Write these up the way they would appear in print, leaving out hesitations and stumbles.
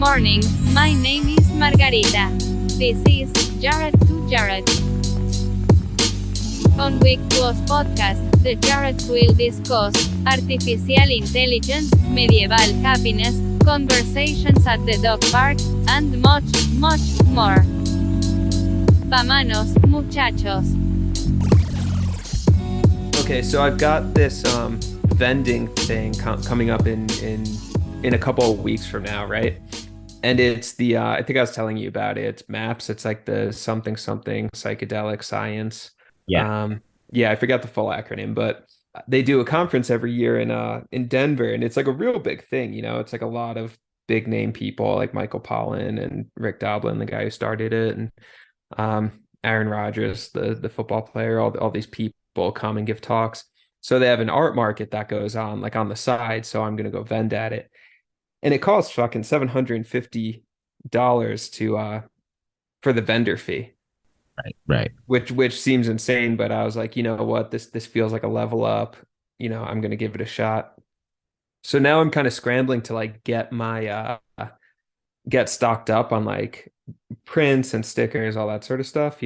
morning, my name is Margarita. This is Jared to Jared. On Week 2 podcast, the Jared will discuss artificial intelligence, medieval happiness, conversations at the dog park, and much, much more. Vámonos, muchachos. Okay, so I've got this vending thing coming up in a couple of weeks from now, right? And it's the I think I was telling you about it. It's MAPS. It's like the something something psychedelic science. Yeah. Yeah, I forgot the full acronym, but they do a conference every year in Denver, and it's like a real big thing. It's like a lot of big name people like Michael Pollan and Rick Doblin, the guy who started it, and Aaron Rodgers, the football player. All these people come and give talks. So they have an art market that goes on like on the side. So I'm gonna go vend at it. And it costs fucking $750 to for the vendor fee. Right. Which seems insane, but I was like, you know what, this feels like a level up. I'm gonna give it a shot. So now I'm kind of scrambling to like get my get stocked up on like prints and stickers, all that sort of stuff,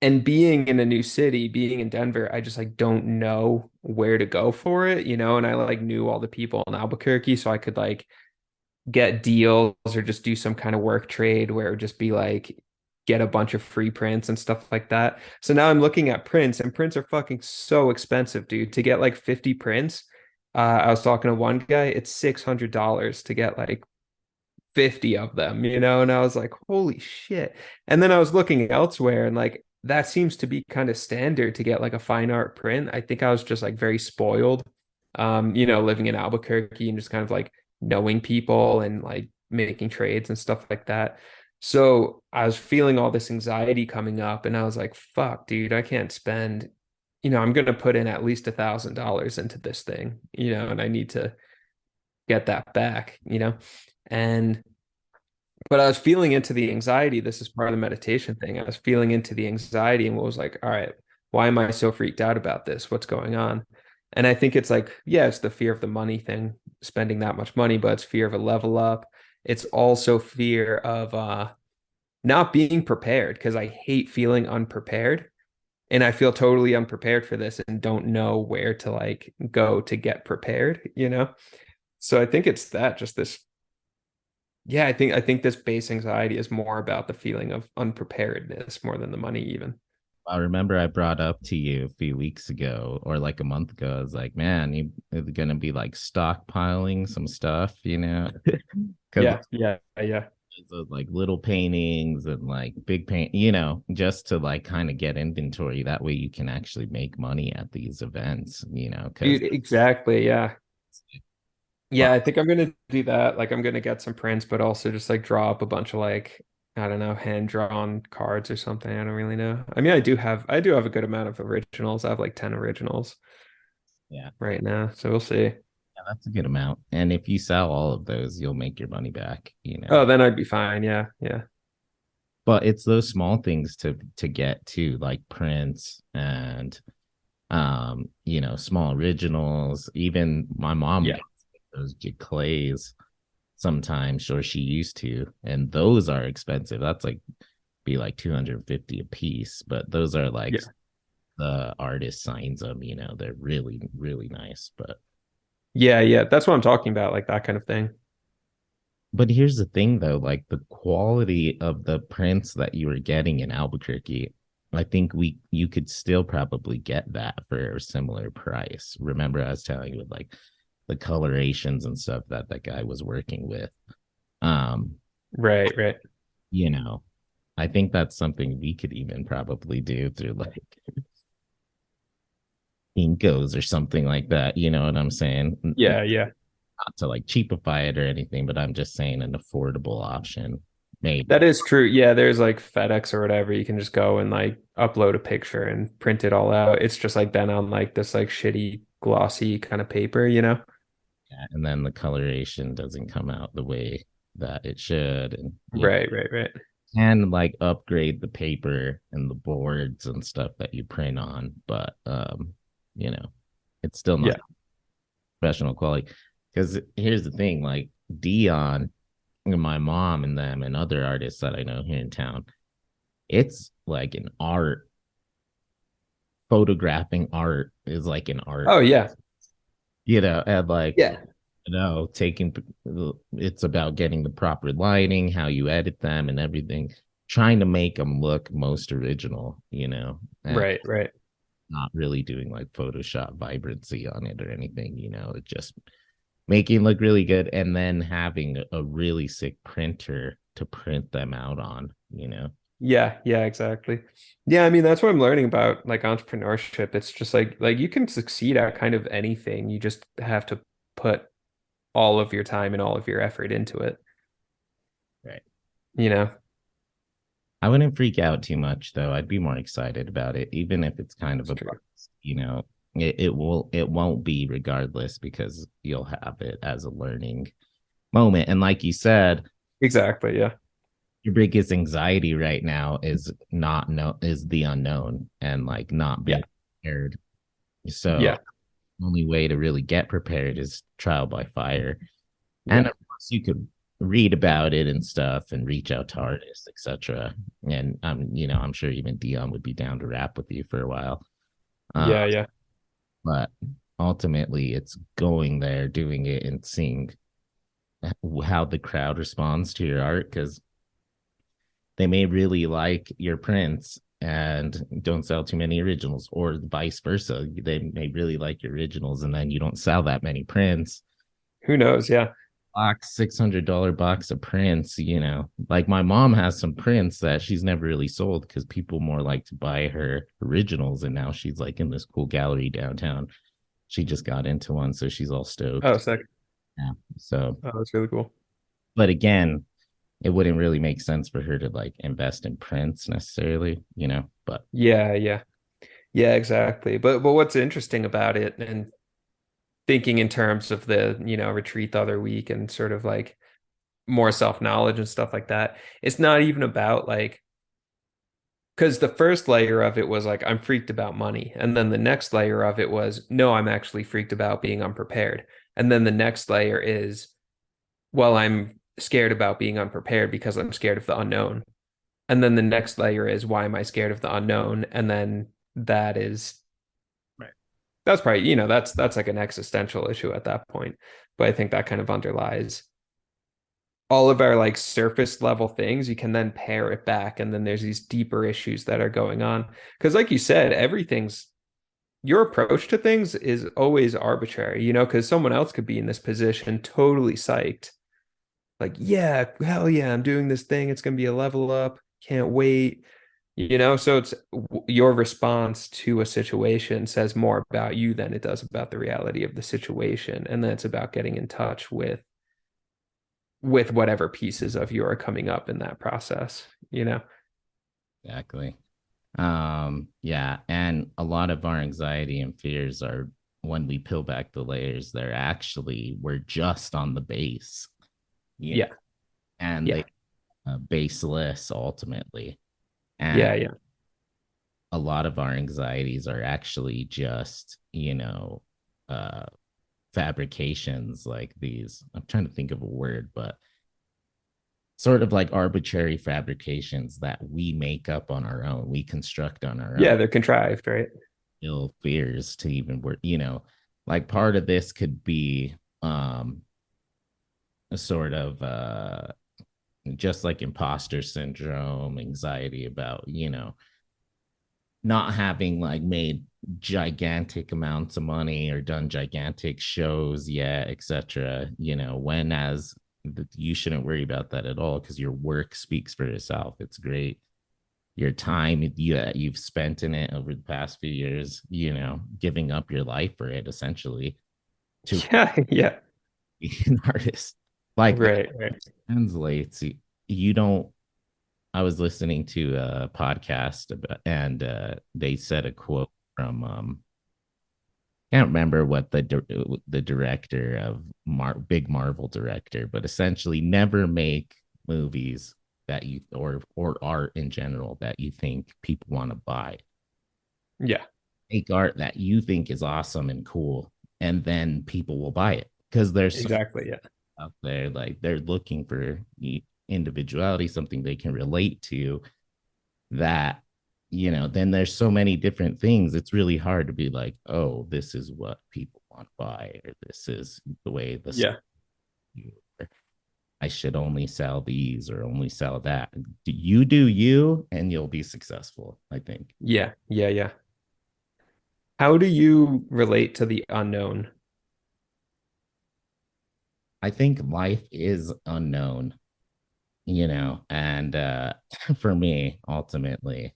And being in a new city, being in Denver, I just like don't know where to go for it, and I like knew all the people in Albuquerque, so I could like get deals or just do some kind of work trade where it would just be like get a bunch of free prints and stuff like that. So now I'm looking at prints, and prints are fucking so expensive, dude. To get like 50 prints, I was talking to one guy, it's $600 to get like 50 of them, and I was like, holy shit. And then I was looking elsewhere, and like that seems to be kind of standard to get like a fine art print. I think I was just like very spoiled, living in Albuquerque and just kind of like knowing people and like making trades and stuff like that. So I was feeling all this anxiety coming up, and I was like, fuck, dude, I can't spend, I'm going to put in at least $1,000 into this thing, and I need to get that back, and but I was feeling into the anxiety. This is part of the meditation thing. I was feeling into the anxiety and was like, all right, why am I so freaked out about this? What's going on? And I think it's like, yeah, it's the fear of the money thing, spending that much money, but it's fear of a level up. It's also fear of not being prepared, because I hate feeling unprepared. And I feel totally unprepared for this and don't know where to like go to get prepared, So I think it's that, just this. Yeah, I think this base anxiety is more about the feeling of unpreparedness more than the money even. I remember I brought up to you a few weeks ago or like a month ago. I was like, man, you're gonna be like stockpiling some stuff, Because Yeah. those like little paintings and like big paint, just to like kind of get inventory. That way you can actually make money at these events, Dude, exactly. Yeah. Yeah, I think I'm gonna do that. Like I'm gonna get some prints, but also just like draw up a bunch of like, I don't know, hand drawn cards or something. I don't really know. I mean, I do have a good amount of originals. I have like 10 originals yeah, right now. So we'll see. that's a good amount. And if you sell all of those, you'll make your money back. Oh, then I'd be fine. Yeah. Yeah. But it's those small things to get to, like prints and small originals. Even my mom Yeah. gets those clays sometimes, or she used to, and those are expensive. That's like be like 250 a piece, but those are like the artist signs them, they're really, really nice. Yeah. That's what I'm talking about, like that kind of thing. But here's the thing though, like the quality of the prints that you were getting in Albuquerque, I think you could still probably get that for a similar price. Remember, I was telling you with like the colorations and stuff that guy was working with. Right. I think that's something we could even probably do through like Incos or something like that. You know what I'm saying? Yeah. Not to like cheapify it or anything, but I'm just saying an affordable option. Maybe. That is true. Yeah, there's like FedEx or whatever. You can just go and like upload a picture and print it all out. It's just like then on like this like shitty glossy kind of paper. Yeah, and then the coloration doesn't come out the way that it should. And Right. can like upgrade the paper and the boards and stuff that you print on, but it's still not professional quality. Because here's the thing, like Dion my mom and them and other artists that I know here in town, it's like an art. Photographing art is like an art, Oh yeah. and like, Yeah. taking, it's about getting the proper lighting, how you edit them and everything, trying to make them look most original, and Right, right. not really doing like Photoshop vibrancy on it or anything, it just making it look really good and then having a really sick printer to print them out on. Yeah, yeah, exactly. Yeah, I mean that's what I'm learning about like entrepreneurship. It's just like you can succeed at kind of anything. You just have to put all of your time and all of your effort into it, Right. you know? I wouldn't freak out too much though. I'd be more excited about it, even if it's kind of It's a true. bust. It won't be regardless because you'll have it as a learning moment. And like you said, Exactly, yeah. your biggest anxiety right now is not know is the unknown and like not Yeah. being prepared. So Yeah. the only way to really get prepared is trial by fire. And Yeah. of course you could read about it and stuff and reach out to artists, etc. And I'm sure even Dion would be down to rap with you for a while. Uh, Yeah, yeah. but ultimately it's going there, doing it and seeing how the crowd responds to your art because they may really like your prints and don't sell too many originals, or vice versa. They may really like your originals and then you don't sell that many prints. Who knows? Yeah. $600 box of prints. Like my mom has some prints that she's never really sold because people more like to buy her originals, and now she's like in this cool gallery downtown. She just got into one, so she's all Oh, stoked. sick. Yeah. So, Oh, that's really cool. but again, it wouldn't really make sense for her to like invest in prints necessarily. But Yeah, yeah. Yeah, exactly. But what's interesting about it and thinking in terms of the, retreat the other week and sort of like more self-knowledge and stuff like that, it's not even about like because the first layer of it was like I'm freaked about money, and then the next layer of it was no, I'm actually freaked about being unprepared, and then the next layer is well, I'm scared about being unprepared because I'm scared of the unknown, and then the next layer is why am I scared of the unknown, and then that is right. that's probably that's like an existential issue at that point, but I think that kind of underlies all of our like surface level things. You can then pare it back, and then there's these deeper issues that are going on because like you said, everything's your approach to things is always arbitrary, because someone else could be in this position totally psyched, like yeah, hell yeah, I'm doing this thing, it's going to be a level up, can't wait. So it's your response to a situation says more about you than it does about the reality of the situation, and then it's about getting in touch with whatever pieces of you are coming up in that process. Exactly. Yeah, and a lot of our anxiety and fears are, when we peel back the layers, we're just on the base. Yeah. And Yeah. they baseless ultimately. Yeah. And Yeah. a lot of our anxieties are actually just, fabrications, like these. I'm trying to think of a word, but sort of like arbitrary fabrications that we make up on our own, we construct on our Yeah, own they're contrived, right? ill fears to even work. Like part of this could be a sort of just like imposter syndrome, anxiety about, not having like made gigantic amounts of money or done gigantic shows yet, etc. When as you shouldn't worry about that at all because your work speaks for itself. It's great. Your time you've spent in it over the past few years, giving up your life for it essentially to Yeah. Yeah. be an artist. Like that Right. Right. translates. You don't I was listening to a podcast and they said a quote from can't remember what the director of big Marvel director, but essentially never make movies that you or art in general that you think people want to buy. Yeah. Make art that you think is awesome and cool, and then people will buy it because there's Exactly. Yeah. out there. Like they're looking for individuality, something they can relate to. That, then there's so many different things. It's really hard to be like, oh, this is what people want to buy, or this is the way Yeah. I should only sell these or only sell that. You do you, and you'll be successful, I think. Yeah. Yeah. Yeah. How do you relate to the unknown? I think life is unknown, and for me, ultimately,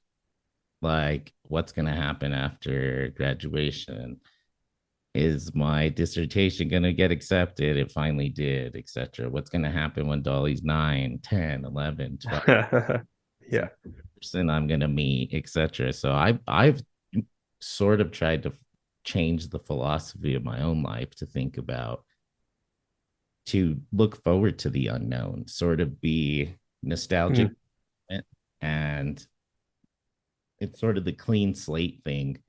like what's going to happen after graduation? Is my dissertation going to get accepted? It finally did, etc. What's going to happen when Dolly's 9, 10, 11, 12? Yeah. Person I'm going to meet, etc. So I've sort of tried to change the philosophy of my own life to think about, to look forward to the unknown, sort of be nostalgic. And it's sort of the clean slate thing.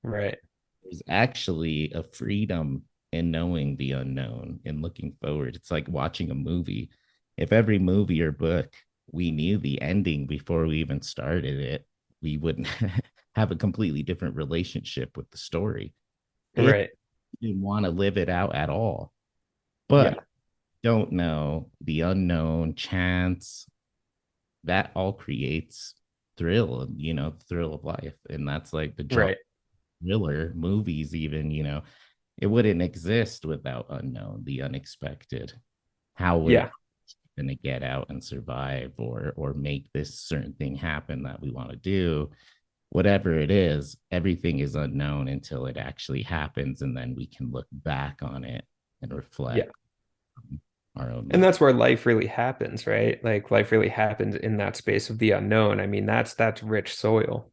Right. There's actually a freedom in knowing the unknown and looking forward. It's like watching a movie. If every movie or book we knew the ending before we even started it, we wouldn't have a completely different relationship with the story. Right. We didn't want to live it out at all. Yeah. But don't know the unknown, chance, that all creates thrill, thrill of life. And that's like the Right. thriller movies, even, it wouldn't exist without unknown, the unexpected. How we're Yeah. going to get out and survive, or make this certain thing happen that we want to do. Whatever it is, everything is unknown until it actually happens, and then we can look back on it and reflect our own. And that's where life really happens, right? Like life really happens in that space of the unknown. I mean, that's rich soil.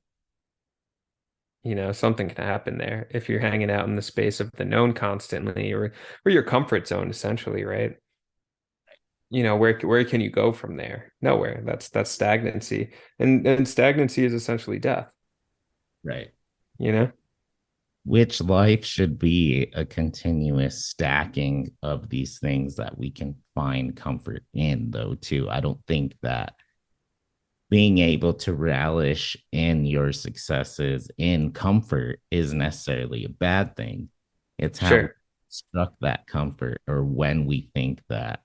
Something can happen there if you're hanging out in the space of the known constantly, or your comfort zone, essentially, right? Where can you go from there? Nowhere. That's stagnancy. And stagnancy is essentially death, Right. you know? Which life should be a continuous stacking of these things that we can find comfort in, though, too. I don't think that being able to relish in your successes in comfort is necessarily a bad thing. It's how we struck that comfort, or when we think that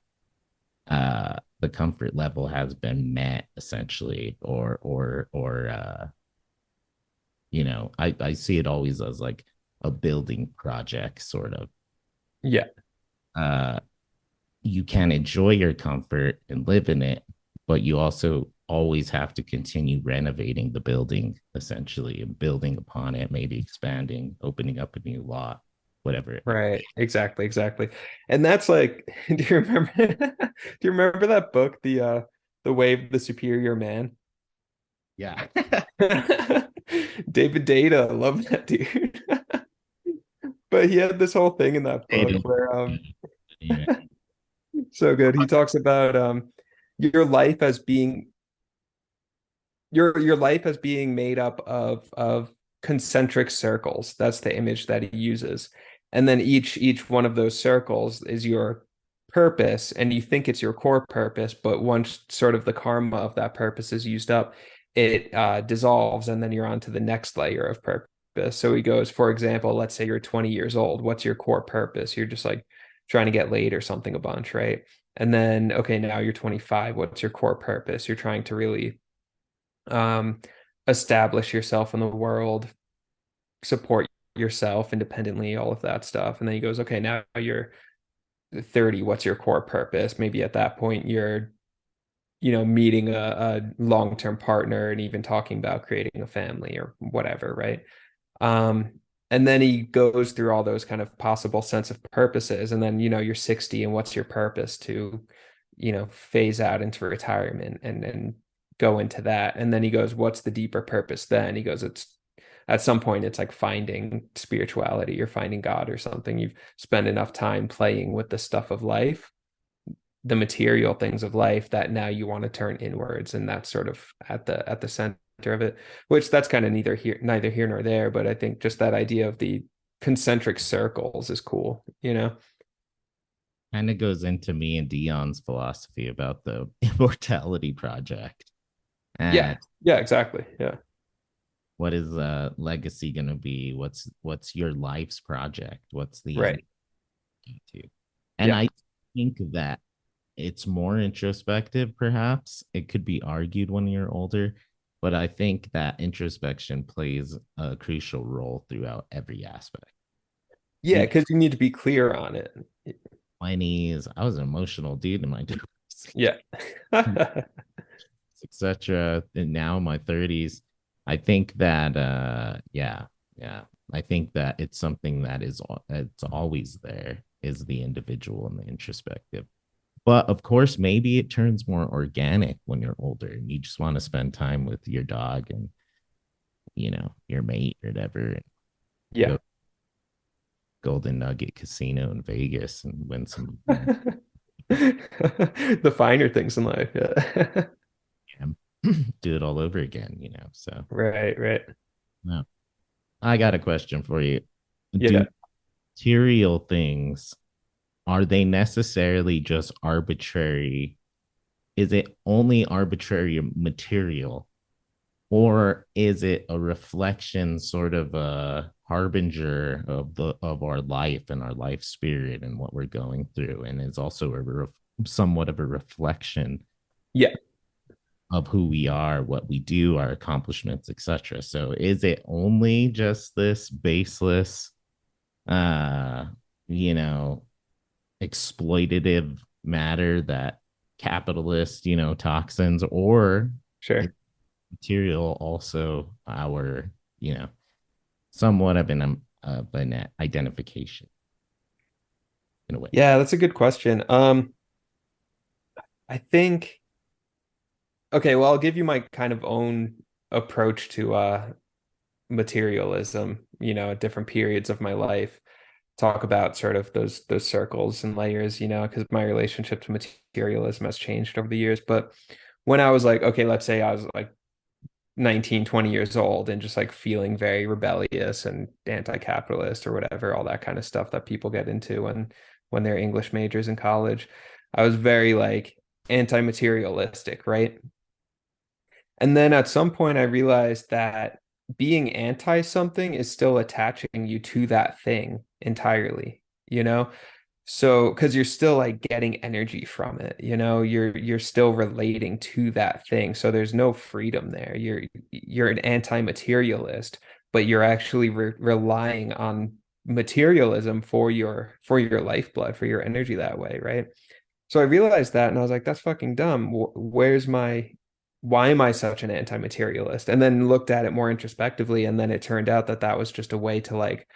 the comfort level has been met, essentially, I see it always as like a building project, sort of. Yeah. You can enjoy your comfort and live in it, but you also always have to continue renovating the building, essentially, and building upon it, maybe expanding, opening up a new lot, whatever. Right. Exactly. And that's like, do you remember that book, The Way of the Superior Man? Yeah. David Data, love that dude. But he had this whole thing in that book where so good. He talks about your life as being your life as being made up of concentric circles. That's the image that he uses. And then each one of those circles is your purpose, and you think it's your core purpose, but once sort of the karma of that purpose is used up, it dissolves, and then you're on to the next layer of purpose. So he goes, for example, let's say you're 20 years old. What's your core purpose? You're just like trying to get laid or something a bunch, right? And then, okay, now you're 25. What's your core purpose? You're trying to really establish yourself in the world, support yourself independently, all of that stuff. And then he goes, okay, now you're 30. What's your core purpose? Maybe at that point you're meeting a long-term partner and even talking about creating a family or whatever, right? And then he goes through all those kind of possible sense of purposes, and then you're 60, and what's your purpose to phase out into retirement and go into that. And then he goes, what's the deeper purpose then? He goes, it's at some point it's like finding spirituality or finding God or something. You've spent enough time playing with the stuff of life, the material things of life, that now you want to turn inwards, and that's sort of at the center of it, which that's kind of neither here nor there. But I think just that idea of the concentric circles is cool. kind of goes into me and Dion's philosophy about the Immortality Project. Yeah. And Yeah, exactly. Yeah. what is legacy going to be? What's your life's project? What's the end Right. to? And Yeah. I think that it's more introspective, perhaps. It could be argued when you're older, but I think that introspection plays a crucial role throughout every aspect. Yeah, because you need to be clear on it. 20s, I was an emotional dude in my 20s, Yeah. etc. And now in my 30s, I think that yeah, I think that it's something that it's always there, is the individual and the introspective. But of course, maybe it turns more organic when you're older and you just want to spend time with your dog and your mate or whatever. Yeah. Go Golden Nugget Casino in Vegas and win some The finer things in life. Yeah. do it all over again, So Right, right. no. I got a question for you. Do Yeah. material things, are they necessarily just arbitrary? Is it only arbitrary material, or is it a reflection, sort of a harbinger of our life and our life spirit and what we're going through, and is also somewhat of a reflection Yeah. of who we are, what we do, our accomplishments, etc. So is it only just this baseless, uh, you know, exploitative matter that capitalist, toxins, or Sure. is material also our, somewhat of an identification in a way? Yeah, that's a good question. I think okay, well, I'll give you my kind of own approach to materialism, at different periods of my life. Talk about sort of those circles and layers, because my relationship to materialism has changed over the years. But when I was like, okay, let's say I was like 19, 20 years old and just like feeling very rebellious and anti-capitalist or whatever, all that kind of stuff that people get into when they're English majors in college. I was very like anti-materialistic, right? And then at some point, I realized that being anti something is still attaching you to that thing entirely, you know? So, because you're still like getting energy from it, you're still relating to that thing. So there's no freedom there. You're an anti-materialist, but you're actually relying on materialism for your lifeblood, for your energy that way, right? So I realized that and I was like, that's fucking dumb. Why am I such an anti-materialist? And then looked at it more introspectively. And then it turned out that that was just a way to like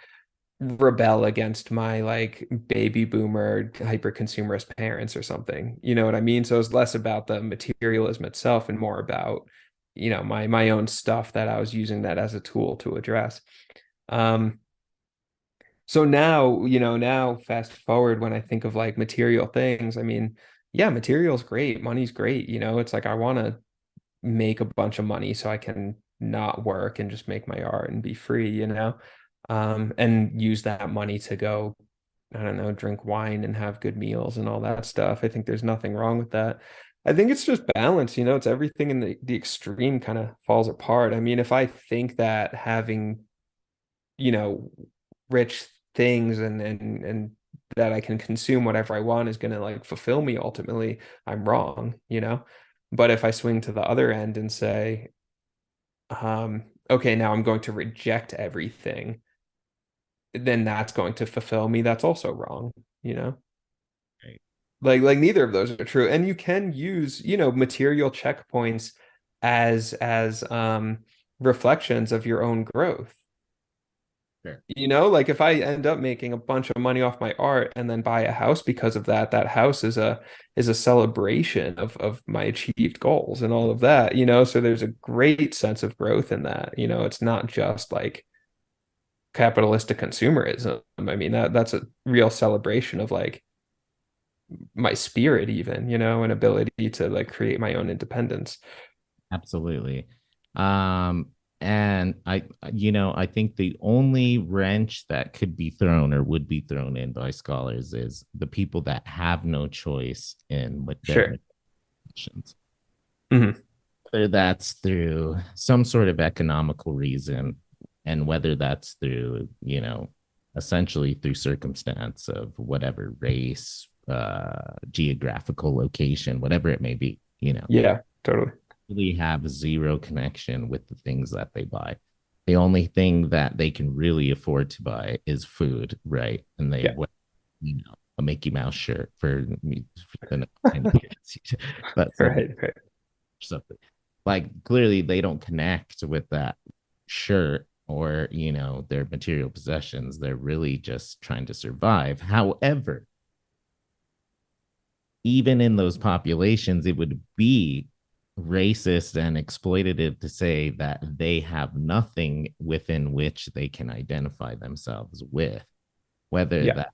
rebel against my like baby boomer hyper consumerist parents or something. You know what I mean? So it's less about the materialism itself and more about, my own stuff that I was using that as a tool to address. Um, so now fast forward when I think of like material things, I mean, yeah, material's great, money's great, it's like I want to make a bunch of money so I can not work and just make my art and be free, and use that money to go, I don't know, drink wine and have good meals and all that stuff. I think there's nothing wrong with that. I think it's just balance, it's everything in the extreme kind of falls apart. I mean, if I think that having, you know, rich things and that I can consume whatever I want is going to like fulfill me ultimately, I'm wrong. But if I swing to the other end and say, okay, now I'm going to reject everything, then that's going to fulfill me. That's also wrong. Right. Like neither of those are true. And you can use, material checkpoints as reflections of your own growth. Sure. Like if I end up making a bunch of money off my art and then buy a house because of that, that house is a celebration of my achieved goals and all of that. So there's a great sense of growth in that. It's not just like capitalistic consumerism. I mean, that's a real celebration of like my spirit even, and ability to like create my own independence. Absolutely. Um, And I think the only wrench that could be thrown or would be thrown in by scholars is the people that have no choice in what their Sure. actions. Hmm. Whether that's through some sort of economical reason, and whether that's through, essentially through circumstance of whatever race, geographical location, whatever it may be, Yeah, totally. really have zero connection with the things that they buy. The only thing that they can really afford to buy is food, right? And they Yeah. wear, a Mickey Mouse shirt for me, but Right, right. something like clearly they don't connect with that shirt or their material possessions. They're really just trying to survive. However, even in those populations, it would be racist and exploitative to say that they have nothing within which they can identify themselves with, whether Yeah, that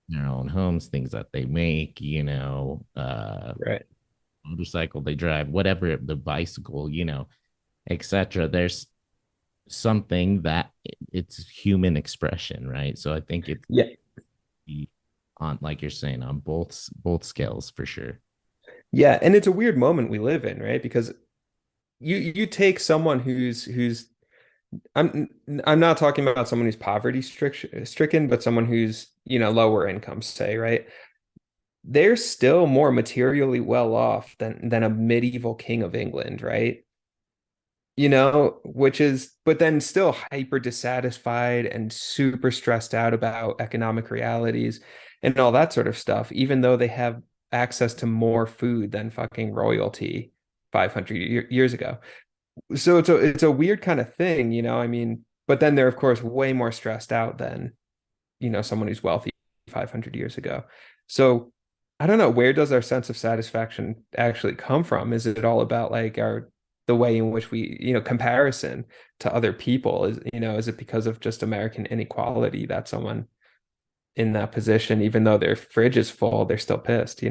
their own homes, things that they make, right. motorcycle they drive, whatever, the bicycle, etc. There's something that it's human expression, right? So I think it's Yeah. on, like you're saying, on both scales for sure. Yeah, and it's a weird moment we live in, right? Because you take someone who's I'm I'm not talking about someone who's stricken, but someone who's, lower income, say, right? They're still more materially well off than a medieval king of England, right? Which is, but then still hyper dissatisfied and super stressed out about economic realities and all that sort of stuff, even though they have access to more food than fucking royalty 500 years ago. So it's a weird kind of thing, I mean, but then they're of course way more stressed out than, someone who's wealthy 500 years ago. So I don't know, where does our sense of satisfaction actually come from? Is it all about like the way in which we, comparison to other people? Is it because of just American inequality that someone in that position, even though their fridge is full, they're still pissed?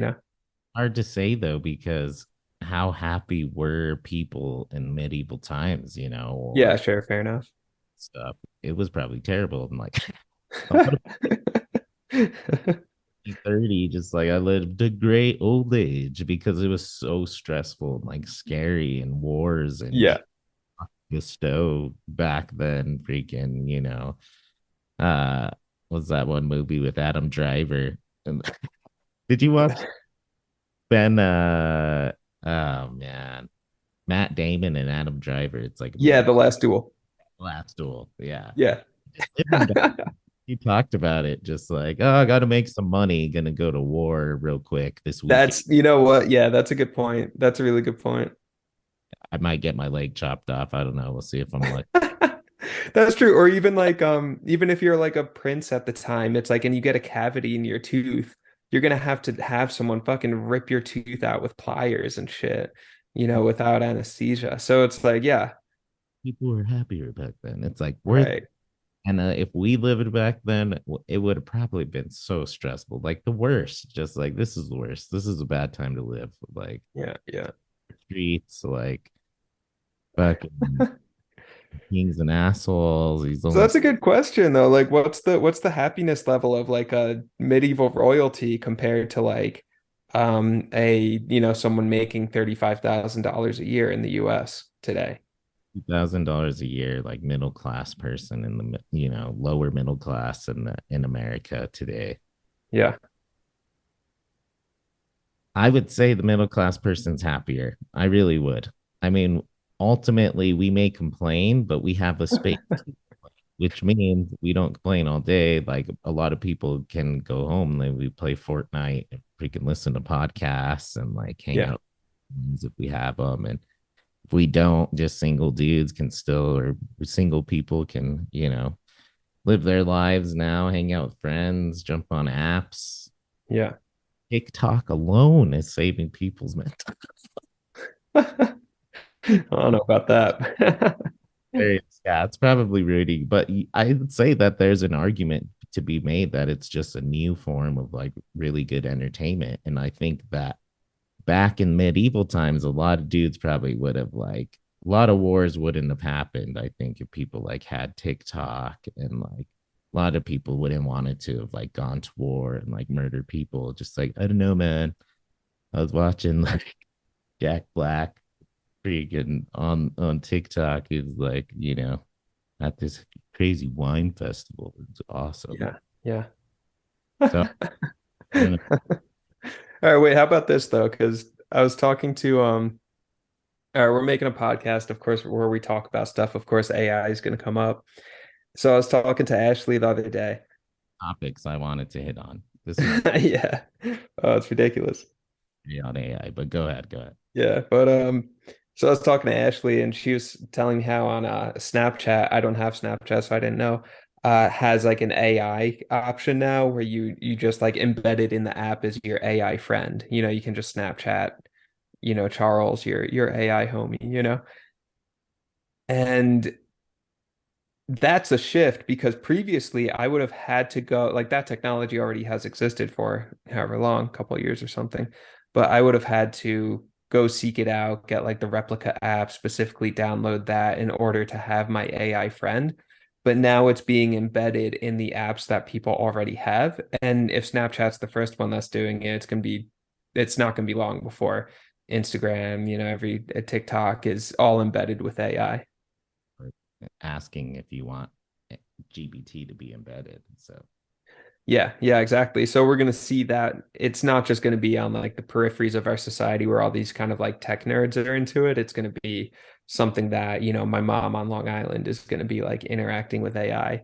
Hard to say though, because how happy were people in medieval times, Yeah, or sure, fair enough. stuff? It was probably terrible. And like, 30, just like I lived a great old age because it was so stressful and like scary and wars and Yeah. Gusteau back then. Freaking, uh, was that one movie with Adam Driver? And did you watch Ben? Oh man, Matt Damon and Adam Driver. It's like a Yeah, movie. The Last Duel. Last Duel. Yeah. Yeah. He talked about it just like, oh, I got to make some money. Gonna go to war real quick this weekend. That's, you know what? Yeah, that's a good point. That's a really good point. I might get my leg chopped off. I don't know. We'll see if I'm like, That's true. Or even like even if you're like a prince at the time, it's like and you get a cavity in your tooth, you're gonna have to have someone fucking rip your tooth out with pliers and shit, without anesthesia. So it's like, yeah, people were happier back then. It's like we're right. and if we lived back then, it would have probably been so stressful, like the worst. Just like this is the worst. This is a bad time to live. Like Yeah, yeah. streets, like fucking kings and assholes. He's So only that's a good question though. Like what's the happiness level of like a medieval royalty compared to like someone making $35,000 a year in the US today? $2,000 a year, like middle class person in the lower middle class in America today. Yeah. I would say the middle class person's happier. I really would. I mean, ultimately, we may complain, but we have a space, which means we don't complain all day. Like a lot of people can go home and we play Fortnite and freaking listen to podcasts and like hang Yeah. out if we have them. And if we don't, just single dudes can still, or single people can, live their lives now, hang out with friends, jump on apps. Yeah. TikTok alone is saving people's mental. I don't know about that. Yeah, it's probably Rudy, but I would say that there's an argument to be made that it's just a new form of like really good entertainment. And I think that back in medieval times, a lot of dudes probably would have like a lot of wars wouldn't have happened, I think, if people like had TikTok, and like a lot of people wouldn't want it to have like gone to war and like murdered people. Just like, I don't know, man. I was watching like Jack Black freaking on TikTok. Is like, at this crazy wine festival. It's awesome. Yeah. Yeah. So I don't know. All right, wait, how about this though? Because I was talking to we're making a podcast, of course, where we talk about stuff. Of course, AI is going to come up. So I was talking to Ashley the other day. Topics I wanted to hit on. This is Yeah. Oh, it's ridiculous. on AI, but go ahead, go ahead. Yeah, but so I was talking to Ashley and she was telling me how on Snapchat, I don't have Snapchat, so I didn't know, has like an AI option now where you just like embedded in the app as your AI friend. You can just Snapchat, Charles, your AI homie. And that's a shift because previously I would have had to go like that technology already has existed for however long, a couple of years or something, but I would have had to go seek it out, get like the replica app, specifically download that in order to have my AI friend. But now it's being embedded in the apps that people already have. And if Snapchat's the first one that's doing it, it's not gonna be long before Instagram, every TikTok is all embedded with AI. Asking if you want GPT to be embedded. So Yeah, exactly. So we're going to see that it's not just going to be on like the peripheries of our society where all these kind of like tech nerds are into it. It's going to be something that, my mom on Long Island is going to be like interacting with AI.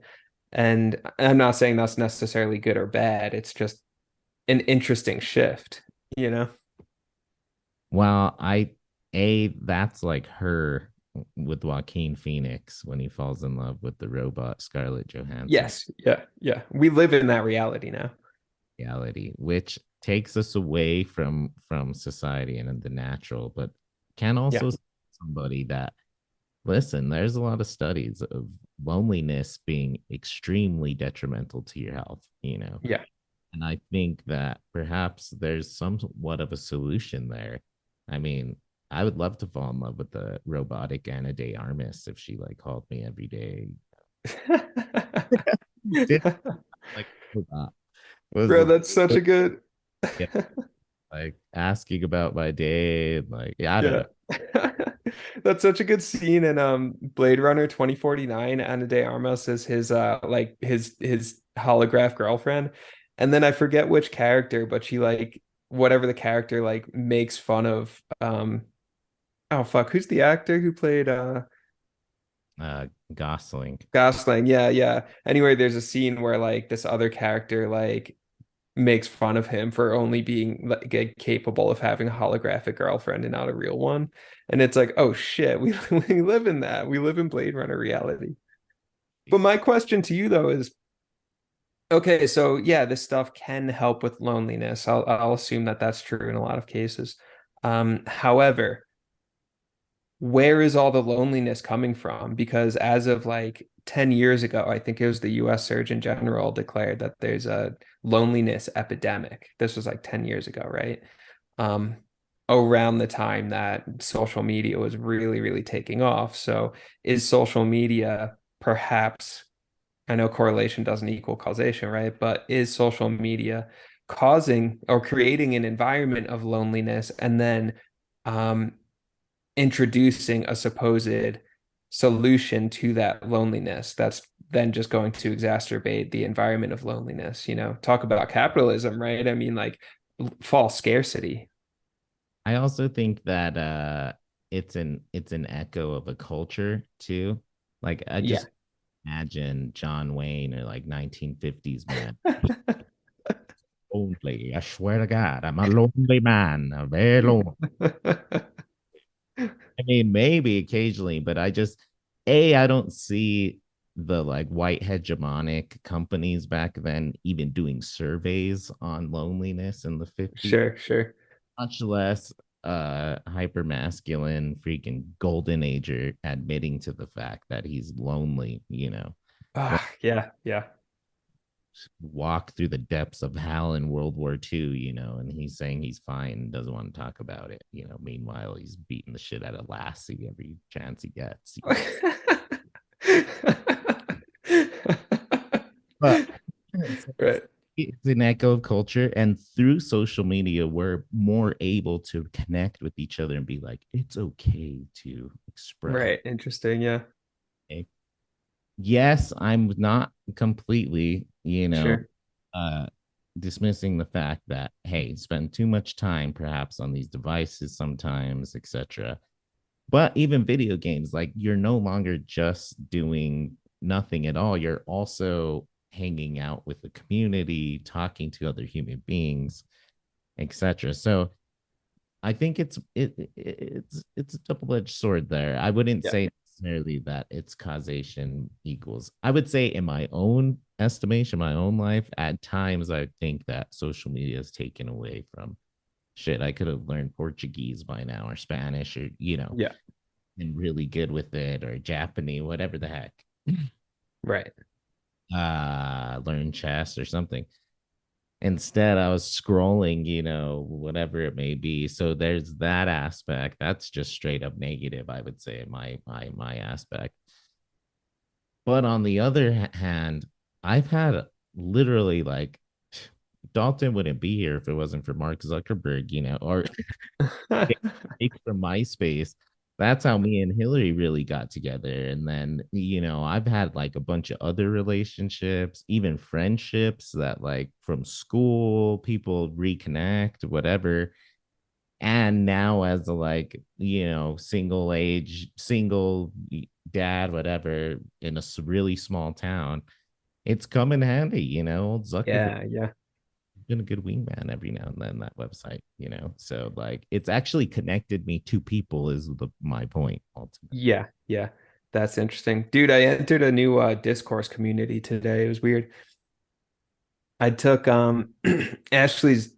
And I'm not saying that's necessarily good or bad. It's just an interesting shift. well, that's like her with Joaquin Phoenix when he falls in love with the robot Scarlett Johansson Yes. Yeah. We live in that reality now. reality, which takes us away from society and the natural, but can Yeah. also somebody that listen, there's a lot of studies of loneliness being extremely detrimental to your health. Yeah. And I think that perhaps there's somewhat of a solution there. I mean, I would love to fall in love with the robotic Anna De Armas if she like called me every day. Did like was Bro, that's such a good. yeah, like asking about my day and like I don't Yeah. know. That's such a good scene in Blade Runner 2049. Ana de Armas is his like his holograph girlfriend. And then I forget which character, but she like whatever the character like makes fun of oh fuck, who's the actor who played Gosling. Gosling? Yeah. Anyway, there's a scene where like this other character like makes fun of him for only being like capable of having a holographic girlfriend and not a real one. And it's like, oh shit, we live in that. We live in Blade Runner reality. But my question to you though is, okay, so yeah, this stuff can help with loneliness. I'll assume that that's true in a lot of cases. However, where is all the loneliness coming from? Because as of like 10 years ago, I think it was the US Surgeon General declared that there's a loneliness epidemic. This was like 10 years ago, right? Um, Around the time that social media was really, really taking off. So is social media perhaps, I know correlation doesn't equal causation, right? But is social media causing or creating an environment of loneliness and then um, introducing a supposed solution to that loneliness that's then just going to exacerbate the environment of loneliness? Talk about capitalism, right? I mean, like false scarcity. I also think that it's an echo of a culture too. Like I Yeah. just imagine John Wayne or like 1950s man. Lonely. I swear to God, I'm a lonely man. I'm very lonely. I mean, maybe occasionally, but I don't see the like white hegemonic companies back then even doing surveys on loneliness in the 50s, Sure. much less hyper masculine freaking golden ager admitting to the fact that he's lonely. Like, Yeah. walk through the depths of hell in World War II, and he's saying he's fine, doesn't want to talk about it. Meanwhile, he's beating the shit out of Lassie every chance he gets. But Right. it's an echo of culture, and through social media, we're more able to connect with each other and be like, it's okay to express. Right. Interesting. Yeah. Yes, I'm not completely, Sure. uh, dismissing the fact that, hey, spend too much time perhaps on these devices sometimes, etc. But even video games, like you're no longer just doing nothing at all. You're also hanging out with the community, talking to other human beings, etc. So I think it's a double-edged sword there. I wouldn't Yeah. say necessarily that it's causation equals. I would say in my own estimation, my own life, at times I think that social media is taken away from shit. I could have learned Portuguese by now or Spanish or Yeah. been really good with it or Japanese, whatever the heck. Right. Learn chess or something. Instead, I was scrolling, whatever it may be. So there's that aspect. That's just straight up negative, I would say, my aspect. But on the other hand, I've had literally like Dalton wouldn't be here if it wasn't for Mark Zuckerberg, or take from MySpace. That's how me and Hillary really got together. And then, I've had like a bunch of other relationships, even friendships that like from school, people reconnect, whatever. And now as a like, single dad, whatever, in a really small town, it's come in handy, old Zuckerberg Yeah. Yeah. been a good wingman every now and then, that website, so like it's actually connected me to people is my point ultimately. Yeah. Yeah. That's interesting. Dude, I entered a new discourse community today. It was weird. I took Ashley's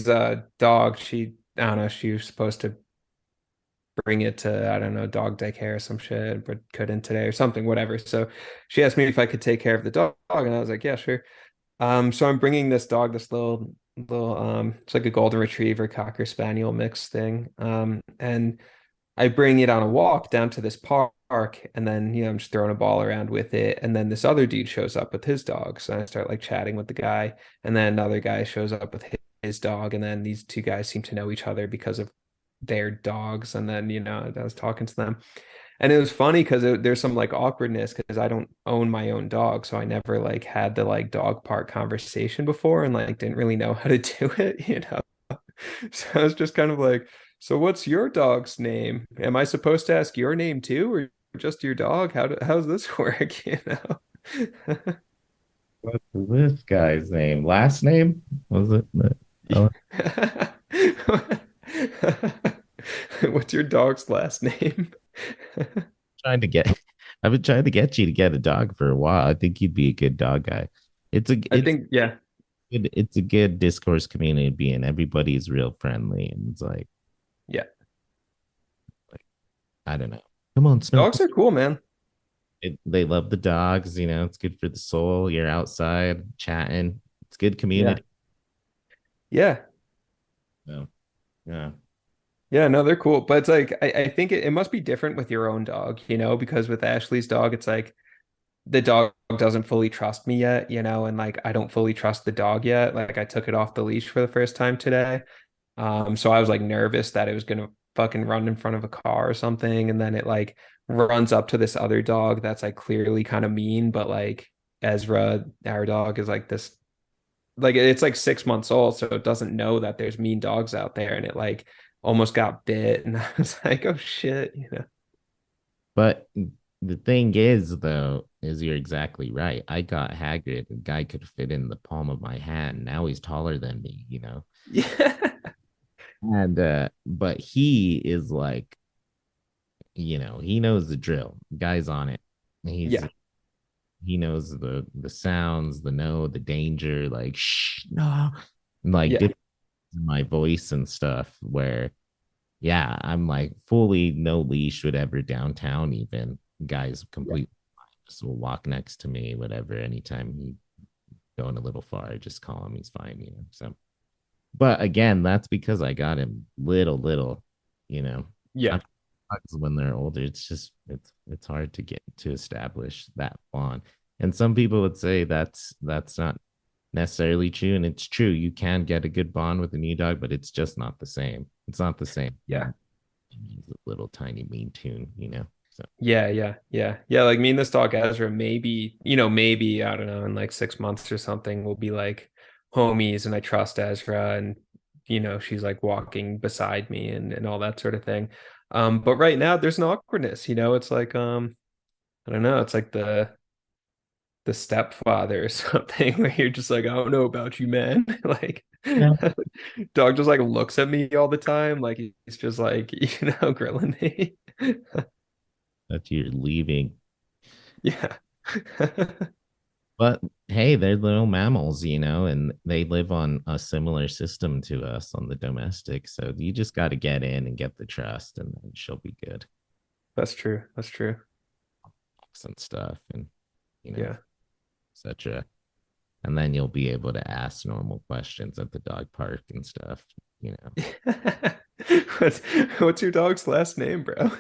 dog. I don't know, she was supposed to bring it to, I don't know, dog daycare or some shit, but couldn't today or something, whatever. So she asked me if I could take care of the dog, and I was like, yeah, sure. So I'm bringing this dog, this little it's like a golden retriever cocker spaniel mix thing. And I bring it on a walk down to this park, and then I'm just throwing a ball around with it, and then this other dude shows up with his dog, so I start like chatting with the guy, and then another guy shows up with his dog, and then these two guys seem to know each other because of their dogs, and then I was talking to them, and it was funny because there's some like awkwardness because I don't own my own dog, so I never like had the like dog park conversation before, and like didn't really know how to do it. So I was just kind of like, so what's your dog's name? Am I supposed to ask your name too, or just your dog? How's this work, What's this guy's name? Last name? Was it? Oh, What's your dog's last name? trying to get. I've been trying to get you to get a dog for a while. I think you'd be a good dog guy. It's a I it's think, yeah. good. It's a good discourse community to be in. Everybody's real friendly, and it's Yeah. like I don't know. Come on, Snow. Dogs are cool, man. They love the dogs. It's good for the soul. You're outside chatting. It's good Yeah. community. Yeah. So, yeah. Yeah, no, they're cool. But it's like I think it must be different with your own dog, because with Ashley's dog, it's like the dog doesn't fully trust me yet, and like I don't fully trust the dog yet. Like I took it off the leash for the first time today. So I was like nervous that it was gonna fucking run in front of a car or something, and then it like runs up to this other dog that's like clearly kind of mean, but like Ezra, our dog, is like this, like it's like 6 months old, so it doesn't know that there's mean dogs out there, and it like almost got bit, and I was like, oh shit. But the thing is, though, is you're exactly right. I got Hagrid. The guy could fit in the palm of my hand. Now he's taller than me. Yeah. And but he is like, he knows the drill. Guy's on it. He's Yeah. he knows the sounds, the danger, like shh, no, like Yeah. my voice and stuff. Where, yeah, I'm like fully no leash, whatever, downtown. Even guys Yeah. completely just will walk next to me, whatever, anytime he going a little far, just call him, he's fine, So, but again, that's because I got him little, you know. Yeah. I'm- when they're older, it's hard to get to establish that bond. And some people would say that's not necessarily true, and it's true. You can get a good bond with a new dog, but it's just not the same. It's not the same. Yeah. He's a little tiny mean tune. So Yeah. Like me and this dog Ezra, maybe, I don't know, in like 6 months or something, we'll be like homies and I trust Ezra and she's like walking beside me and all that sort of thing. But right now there's an awkwardness, it's like I don't know, it's like the stepfather or something where you're just like, I don't know about you, man. Like yeah, dog just like looks at me all the time, like he's just like, grilling me. that you're leaving. Yeah. But hey, they're little mammals, and they live on a similar system to us on the domestic. So you just got to get in and get the trust, and then she'll be good. That's true. That's true. And stuff, and Yeah. etc. And then you'll be able to ask normal questions at the dog park and stuff. What's what's your dog's last name, bro?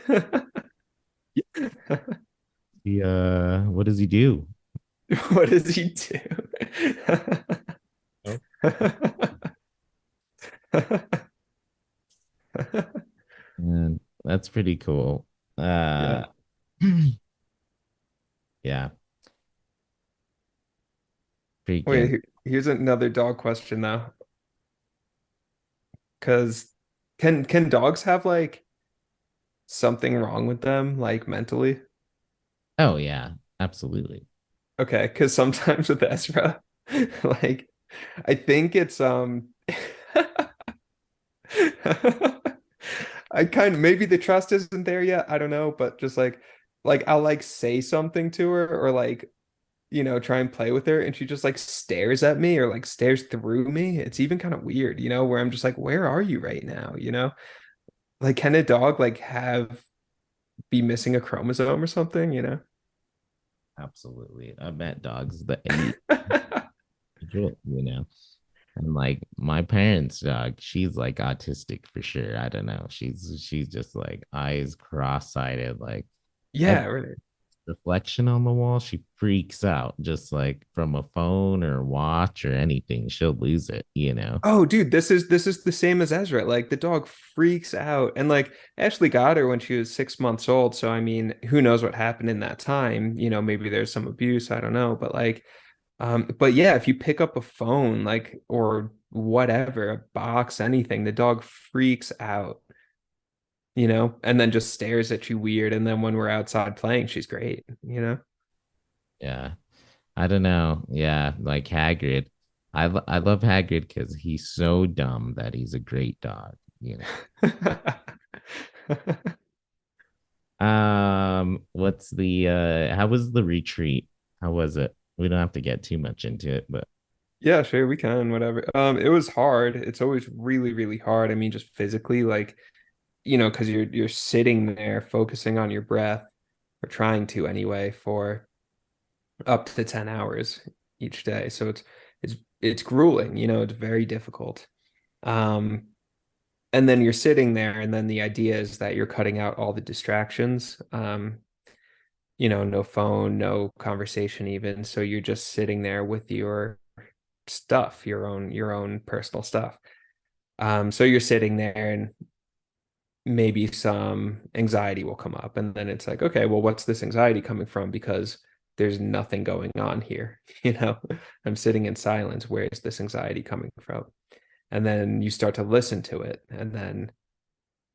What does he do? What does he do? Oh. And that's pretty cool. Yeah. Yeah. Freaking. Wait, here's another dog question though. Because can dogs have like something wrong with them, like mentally? Oh yeah, absolutely. Okay, because sometimes with Ezra, like I think it's I kind of maybe the trust isn't there yet. I don't know, but just like I'll like say something to her or like try and play with her and she just like stares at me or like stares through me. It's even kind of weird, where I'm just like, where are you right now? Like can a dog like be missing a chromosome or something? Absolutely. I met dogs that And like my parents' dog, she's like autistic for sure. I don't know. She's just like eyes cross-sided, like Yeah, right. reflection on the wall. She freaks out just like from a phone or watch or anything. She'll lose it. Oh, dude, this is the same as Ezra. Like the dog freaks out, and like Ashley got her when she was 6 months old. So I mean, who knows what happened in that time? Maybe there's some abuse. I don't know, but like, but yeah, if you pick up a phone, like or whatever, a box, anything, the dog freaks out. And then just stares at you weird. And then when we're outside playing, she's great. Yeah. I don't know. Yeah, like Hagrid. I love Hagrid because he's so dumb that he's a great dog. What's the how was the retreat? How was it? We don't have to get too much into it, but Yeah, sure, we can, whatever. It was hard. It's always really, really hard. I mean, just physically, like, because you're sitting there focusing on your breath, or trying to anyway, for up to 10 hours each day. So it's grueling, it's very difficult. Um, and then you're sitting there, and then the idea is that you're cutting out all the distractions. No phone, no conversation even. So you're just sitting there with your stuff, your own personal stuff. So you're sitting there and maybe some anxiety will come up, and then it's like, okay, well, what's this anxiety coming from? Because there's nothing going on here. I'm sitting in silence. Where is this anxiety coming from? And then you start to listen to it, and then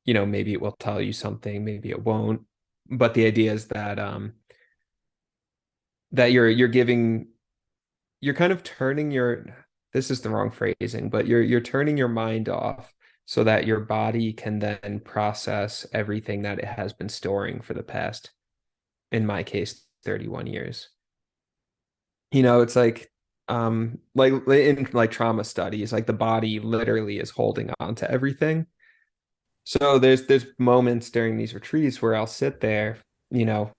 maybe it will tell you something, maybe it won't. But the idea is that you're kind of turning this is the wrong phrasing, but you're turning your mind off so that your body can then process everything that it has been storing for the past, in my case, 31 years. It's like in like trauma studies, like the body literally is holding on to everything. So there's moments during these retreats where I'll sit there, into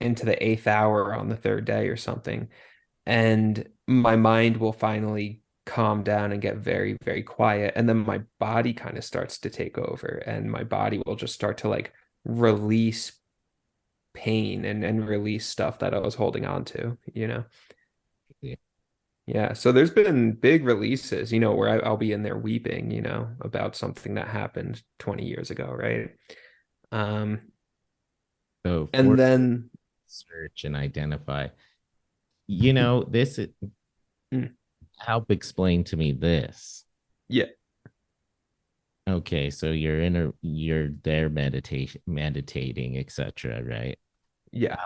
the 8th hour on the third day or something, and my mind will finally calm down and get very, very quiet. And then my body kind of starts to take over, and my body will just start to like release pain and release stuff that I was holding on to, you know? Yeah. Yeah. So there's been big releases, you know, where I'll be in there weeping, you know, about something that happened 20 years ago, right? Um, So and for then, search and identify, you know, this mm, help explain to me this. yeah, Okay, so you're there meditating, etc., right? yeah,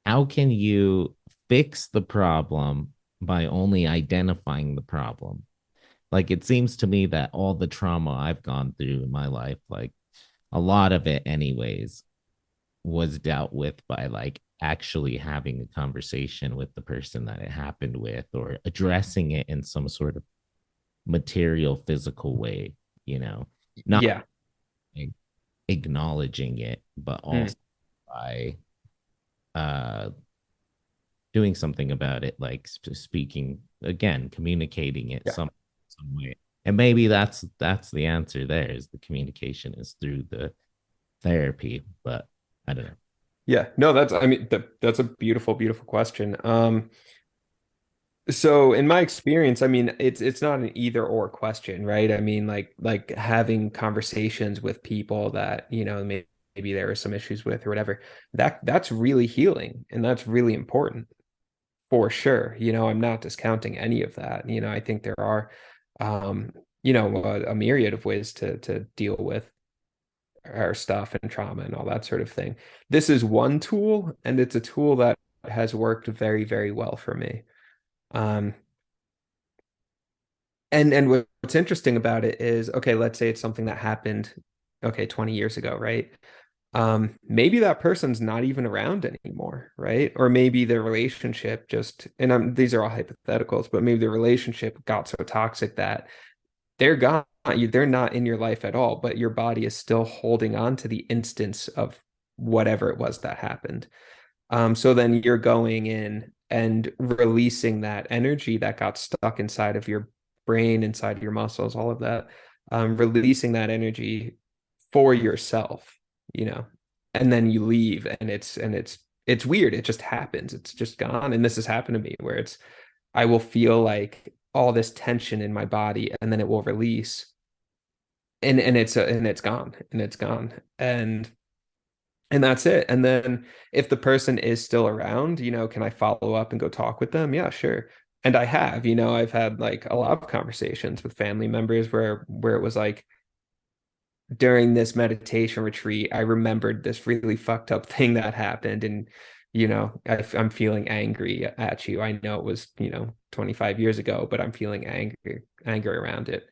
How can you fix the problem by only identifying the problem? Like it seems to me that all the trauma I've gone through in my life, like a lot of it anyways, was dealt with by like actually having a conversation with the person that it happened with or addressing it in some sort of material physical way, you know, not yeah, acknowledging it, but mm, also by uh doing something about it, like speaking again, communicating it yeah. some way. And maybe that's the answer there is the communication is through the therapy, but I don't know. Yeah, no, that's I mean that's a beautiful, beautiful question. So in my experience, I mean it's not an either or question, right? I mean like having conversations with people that, you know, maybe there are some issues with or whatever. That's really healing and that's really important for sure. You know, I'm not discounting any of that. You know, I think there are you know, a myriad of ways to deal with our stuff and trauma and all that sort of thing. This is one tool, and it's a tool that has worked very, very well for me. Um, and what's interesting about it is, okay, let's say it's something that happened, okay, 20 years ago, right? Maybe that person's not even around anymore, right? Or maybe their relationship just, and these are all hypotheticals, but maybe the relationship got so toxic that they're gone. They're not in your life at all, but your body is still holding on to the instance of whatever it was that happened. So then you're going in and releasing that energy that got stuck inside of your brain, inside of your muscles, all of that, releasing that energy for yourself, you know, and then you leave and it's weird. It just happens. It's just gone. And this has happened to me where I will feel like all this tension in my body and then it will release and it's gone and it's gone and that's it. And then if the person is still around, you know, can I follow up and go talk with them? Yeah, sure. And I have, you know, I've had like a lot of conversations with family members where it was like during this meditation retreat, I remembered this really fucked up thing that happened. And, you know, I'm feeling angry at you. I know it was, you know, 25 years ago, but I'm feeling angry around it.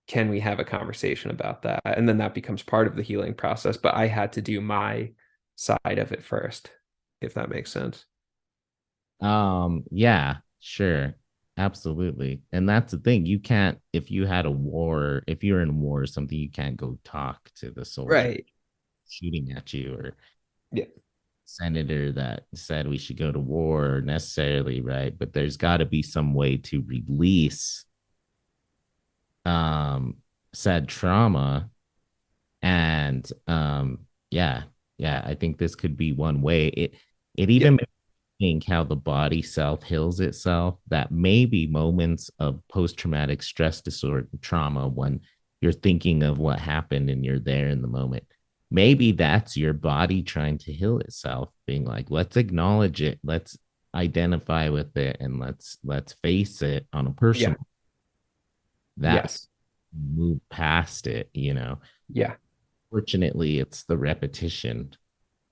Can we have a conversation about that? And then that becomes part of the healing process. But I had to do my side of it first, if that makes sense. Yeah, sure. Absolutely. And that's the thing. You can't, if you had a war, if you're in a war or something, you can't go talk to the soldier Right. shooting at you or Yeah. senator that said we should go to war necessarily, right? But there's got to be some way to release um said trauma. And yeah, yeah, I think this could be one way. It Yeah. even think how the body self heals itself, that maybe moments of post-traumatic stress disorder trauma when you're thinking of what happened and you're there in the moment, maybe that's your body trying to heal itself, being like, let's acknowledge it, let's identify with it, and let's face it on a Yeah. personal that Yes. move past it, you know. Yeah. Fortunately it's the repetition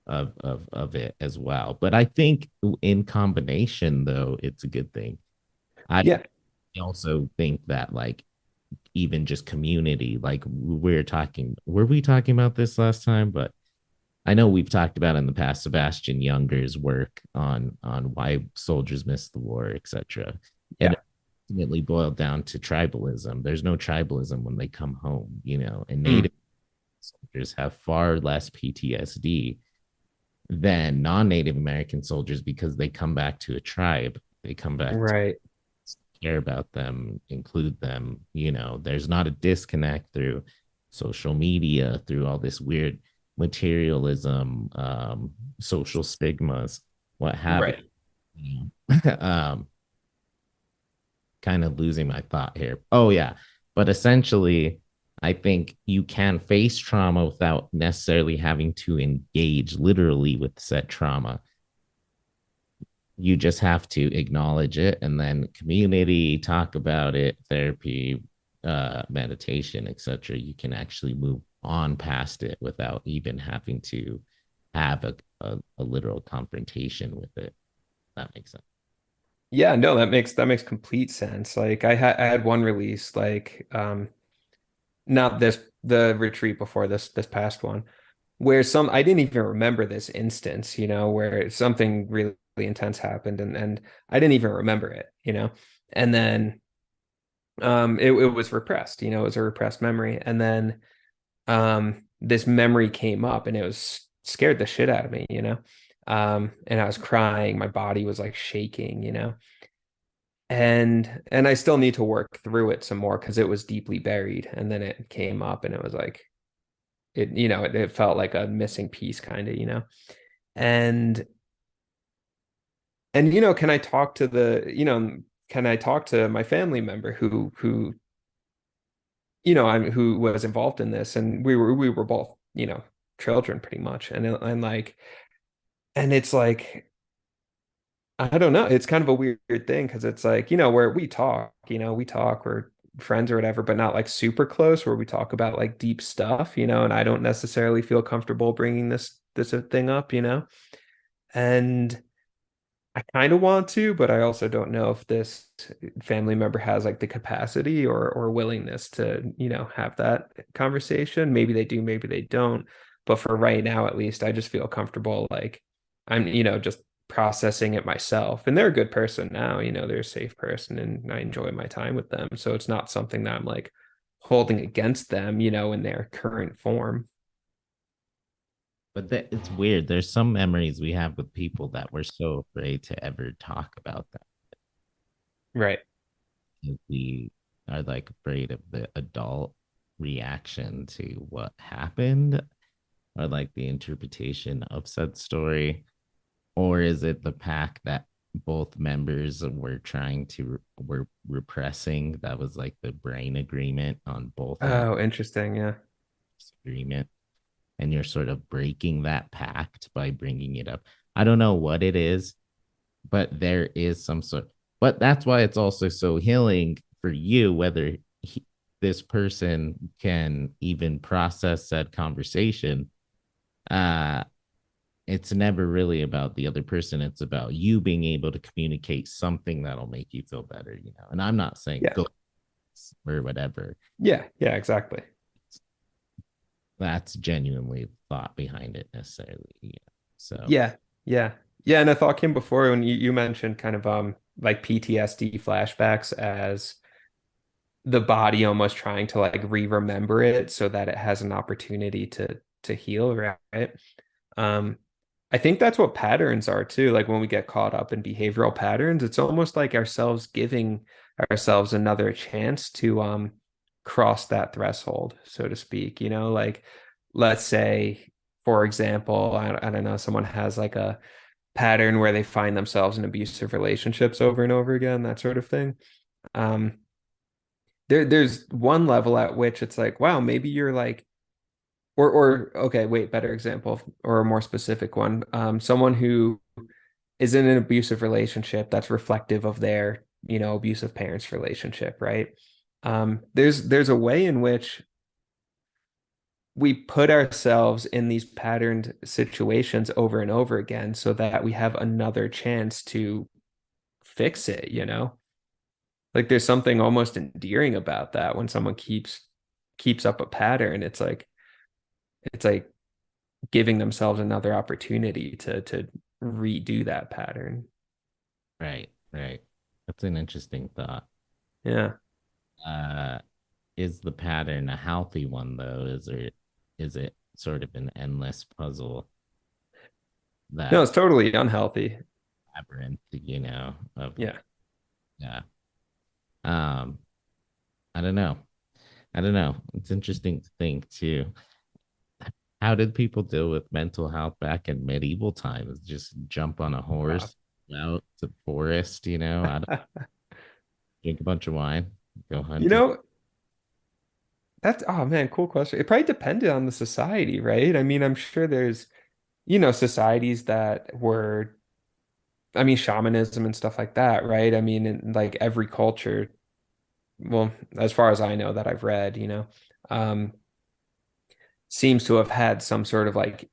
of it as well. But I think in combination, though, it's a good thing. I Yeah. also think that like even just community, like were we talking about this last time? But I know we've talked about in the past Sebastian Younger's work on why soldiers miss the war, etc. And Yeah. it ultimately boiled down to tribalism. There's no tribalism when they come home, you know, and Mm. native soldiers have far less PTSD than non-Native American soldiers because they come back to a tribe. They come back to Right. care about them, include them. There's not a disconnect through social media, through all this weird materialism, social stigmas, what have Right. you. Kind of losing my thought here. Oh, yeah. But essentially, I think you can face trauma without necessarily having to engage literally with said trauma. You just have to acknowledge it, and then community, talk about it, therapy, meditation, etc. You can actually move on past it without even having to have a literal confrontation with it. That makes sense. Yeah, no, that makes complete sense. Like I had one release, like not this the retreat before this past one, where some I didn't even remember this instance, where something really intense happened, and I didn't even remember it. And then it was repressed, it was a repressed memory. And then this memory came up, and it was scared the shit out of me. And I was crying, my body was like shaking. And I still need to work through it some more because it was deeply buried. And then it came up, and it was like it felt like a missing piece, kind of. And can I talk to can I talk to my family member who was involved in this? And we were both, children pretty much. And it's like, I don't know. It's kind of a weird thing because it's like, where we talk, we're friends or whatever, but not like super close where we talk about like deep stuff, and I don't necessarily feel comfortable bringing this thing up. And I kind of want to, but I also don't know if this family member has like the capacity or willingness to, have that conversation. Maybe they do, maybe they don't. But for right now, at least, I just feel comfortable like I'm, just processing it myself. And they're a good person now, they're a safe person, and I enjoy my time with them. So it's not something that I'm like holding against them, in their current form. But it's weird. There's some memories we have with people that we're so afraid to ever talk about that. Right. We are like afraid of the adult reaction to what happened, or like the interpretation of said story. Or is it the pack that both members were repressing? That was like the brain agreement on both ends. Oh, interesting. Yeah. Agreement, and you're sort of breaking that pact by bringing it up. I don't know what it is, but there is some sort. But that's why it's also so healing for you, whether this person can even process said conversation. It's never really about the other person. It's about you being able to communicate something that'll make you feel better. And I'm not saying Yeah. go or whatever. Yeah. Yeah, exactly. That's genuinely thought behind it necessarily. Yeah. So Yeah, yeah, yeah. And a thought came before when you mentioned kind of like PTSD flashbacks as the body almost trying to like re-remember it so that it has an opportunity to heal, right? Um, I think that's what patterns are too. Like when we get caught up in behavioral patterns, it's almost like ourselves giving ourselves another chance to cross that threshold, so to speak. Like let's say, for example, I don't know, someone has like a pattern where they find themselves in abusive relationships over and over again, that sort of thing. Um, there's one level at which it's like, wow, maybe you're like, or okay, wait, better example or a more specific one. Someone who is in an abusive relationship that's reflective of their, abusive parents' relationship, right? There's a way in which we put ourselves in these patterned situations over and over again so that we have another chance to fix it. Like there's something almost endearing about that when someone keeps up a pattern. It's like giving themselves another opportunity to redo that pattern. right, right. That's an interesting thought. Yeah. Uh, is the pattern a healthy one though? Is it sort of an endless puzzle No, that it's totally unhealthy. labyrinth, you know, of Yeah. yeah. Um, I don't know. I don't know. It's interesting to think too. How did people deal with mental health back in medieval times? Just jump on a Wow. horse out to the forest, you know, I don't drink a bunch of wine, go You hunting. know, that's oh man, cool question. It probably depended on the society, right? I mean, I'm sure there's, societies that were, I mean, shamanism and stuff like that, right? I mean, in like every culture, well, as far as I know that I've read, um, seems to have had some sort of like,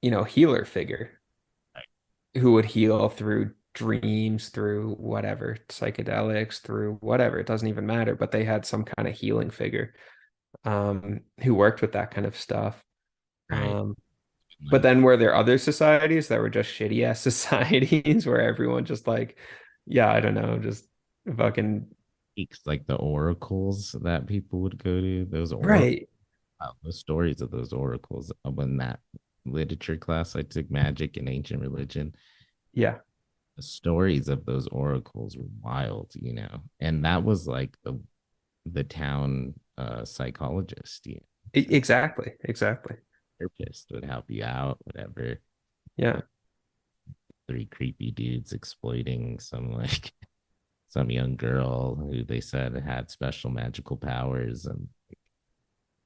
healer figure who would heal through dreams, through whatever, psychedelics, through whatever. It doesn't even matter, but they had some kind of healing figure who worked with that kind of stuff. Right. Um, but Like then were there other societies that were just shitty ass societies where everyone just like, yeah, I don't know, just fucking peaks, like the oracles that people would go to, those oracles, right. the stories of those oracles in that literature class I took, magic and ancient religion. Yeah, The stories of those oracles were wild, you know. And that was like the town psychologist, you know, exactly, exactly. therapist would help you out, whatever. Yeah. Three creepy dudes exploiting some like some young girl who they said had special magical powers and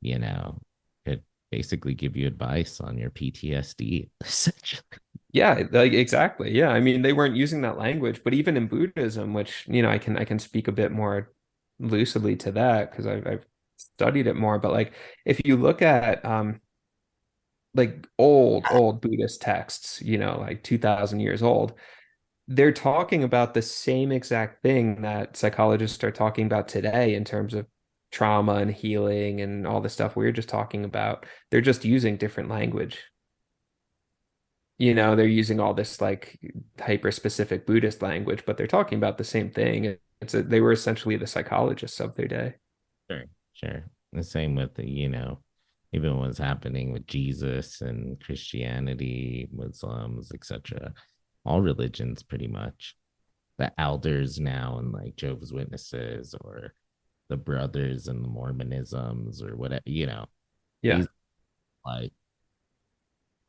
you know could basically give you advice on your PTSD essentially. Yeah, like exactly. Yeah. I mean, they weren't using that language, but even in Buddhism, which, I can speak a bit more lucidly to that because I've studied it more. But like if you look at like old Buddhist texts, like 2000 years old, they're talking about the same exact thing that psychologists are talking about today in terms of trauma and healing and all the stuff we were just talking about. They're just using different language. They're using all this like hyper specific Buddhist language, but they're talking about the same thing. They were essentially the psychologists of their day. Sure, sure. The same with the, you know, even what's happening with Jesus and Christianity, Muslims, etc. All religions pretty much. The elders now and like Jehovah's Witnesses or the brothers and the Mormonisms or whatever, you know, Yeah. these like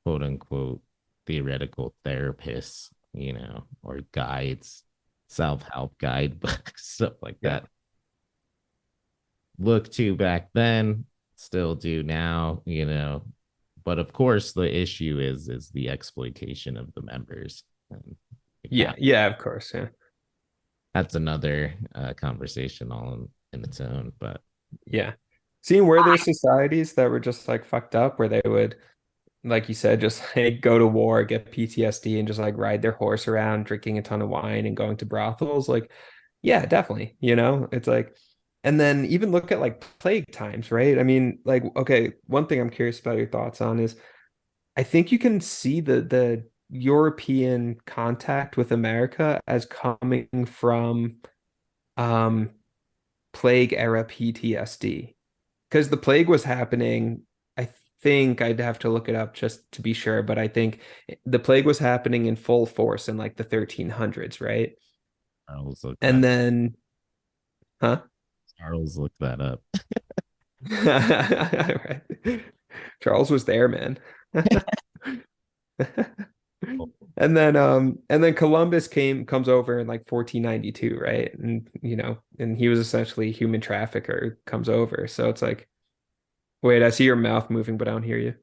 quote unquote theoretical therapists, you know, or guides, self-help guidebooks, stuff like Yeah. that. Look to back then, still do now, you know. But of course, the issue is the exploitation of the members. And Yeah. Yeah, of course. Yeah. that's another conversation in its own. But Yeah. Seeing where there's societies that were just like fucked up, where they would, like you said, just like go to war, get PTSD, and just like ride their horse around, drinking a ton of wine and going to brothels. Like, yeah, definitely. It's like, and then even look at like plague times, right? I mean, like, okay, one thing I'm curious about your thoughts on is I think you can see the European contact with America as coming from um plague era PTSD because the plague was happening. I think I'd have to look it up just to be sure, but I think the plague was happening in full force in like the 1300s, right? Charles look And that then, huh? Charles look that up. Right. Charles was there, man. And then Columbus comes over in like 1492, right? And he was essentially a human trafficker, comes over. So it's like, wait, I see your mouth moving, but I don't hear you.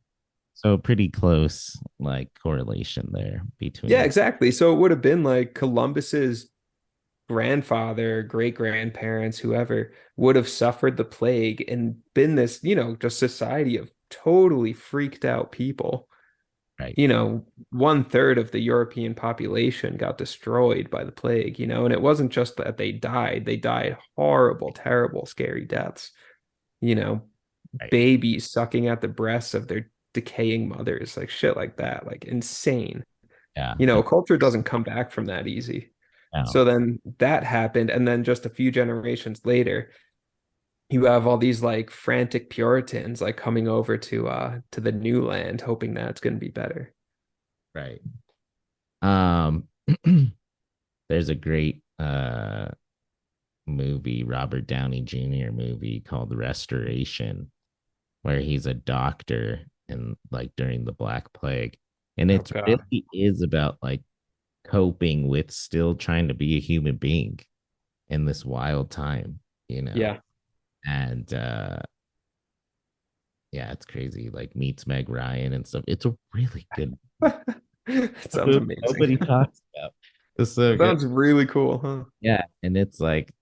So pretty close like correlation there Yeah, between exactly. So it would have been like Columbus's grandfather, great grandparents, whoever would have suffered the plague and been this, just society of totally freaked out people. right. 1/3 of the European population got destroyed by the plague, and it wasn't just that they died horrible, terrible, scary deaths, you know, Right. babies sucking at the breasts of their decaying mothers, like shit like that, like insane. Yeah. Culture doesn't come back from that easy. No. So then that happened, and then just a few generations later, you have all these like frantic Puritans like coming over to the new land, hoping that it's going to be better. Right. There's a great movie, Robert Downey Jr. movie called Restoration, where he's a doctor and like during the Black Plague. And Oh it's God. really is about like coping with still trying to be a human being in this wild time, you know. Yeah. And yeah, it's crazy. Like meets Meg Ryan and stuff. It's a really good It sounds movie amazing. nobody talks about. It's so It good. sounds really cool, huh? Yeah, and it's like